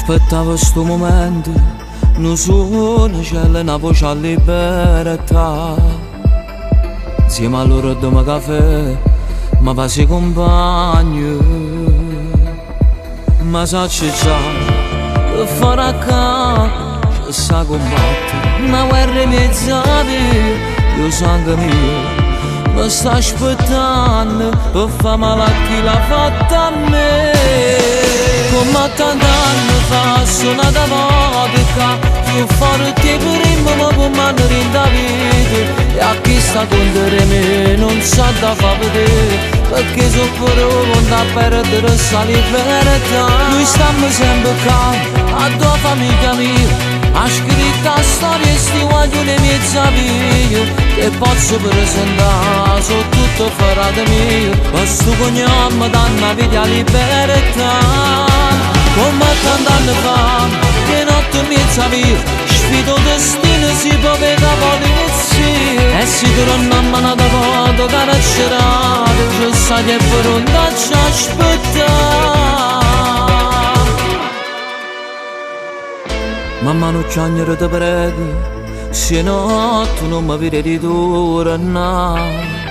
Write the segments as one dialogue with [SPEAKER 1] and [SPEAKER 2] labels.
[SPEAKER 1] Aspettavo sto momento, non sono c'è una voce a libertà. Insieme a loro domo caffè, ma passi compagno. Ma sa c'è già, che farà ca, che sa combattere. Una guerra mezz'avi, io sangue mio. Mi sta aspettando per fare male a chi l'ha fatta a me. Come tanti anni fa suonata vodka, più forte prima ma come hanno rinda vita. E a chi sta contro me non sa da fa vedere, perché sono pronto a perdere la libertà. Noi stiamo sempre qua, a tua famiglia mia, ha scritto la storia e sti guaglioni mezza via. E posso presentare, sono tutto ferrato mio. Questo cognome danno la vita a libertà. Come tant'anni fa, che notte mezza via, sfido destino, si può vedere la polizia. E si torna a mano da foto carcerata, ci sta che pronto a ci aspettare. Mamma non c'agnere te prego, se no tu non mi vedi di tornare.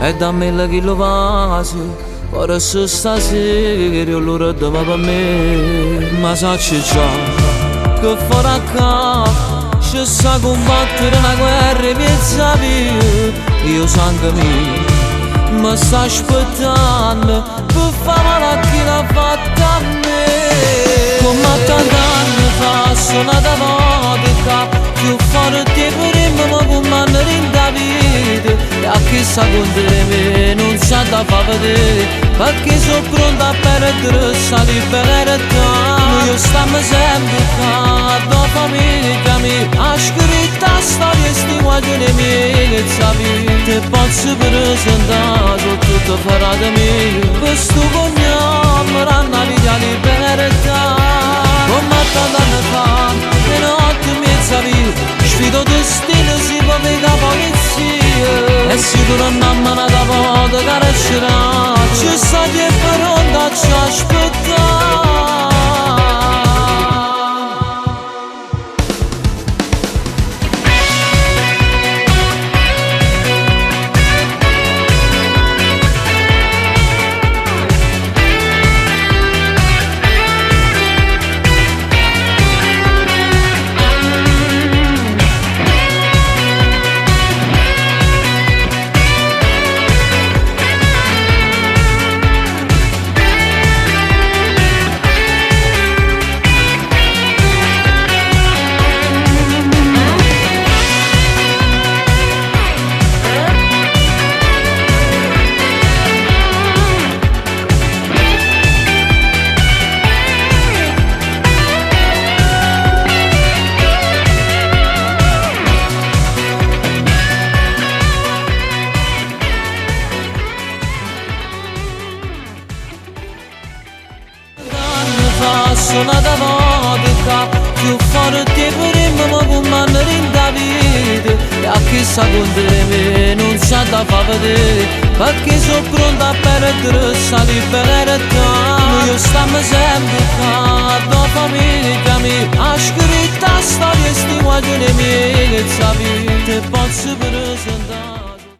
[SPEAKER 1] E dammi la che lo passo, ora se stasera io lo redoma per me. Ma sa c'è già, che farà ca, ci sa combattere una guerra mezza via. Io sangue mio, mi sta aspettando, per fare male a chi l'ha fatta a me. Come tanti anni fa suonata vodka, più forte prima ma come hanno rinda vita. E a chi sa contro me non sa da fa vedere, perché sono pronto a perdere la libertà. Noi stiamo sempre qua, tua famiglia mia, ha scritto la storia e sti guaglioni miei che sapevi. Te posso presentare, sono tutto ferrato mio. Questo cognome danno la vita a libertà. Come tanti anni fa, che notte mezza via, sfido destino, si può vedere la polizia. E si torna a mano da foto carcerata, ci sta che pronto a ci aspettare. Suonata vodka, più forte prima ma come hanno rinda vita. E a chi sa contro me non sa da fa vedere, perché sono pronto a perdere la libertà. Noi stiamo sempre qua, tua famiglia mia, ha scritto la storia e sti guaglioni miei che sapevi.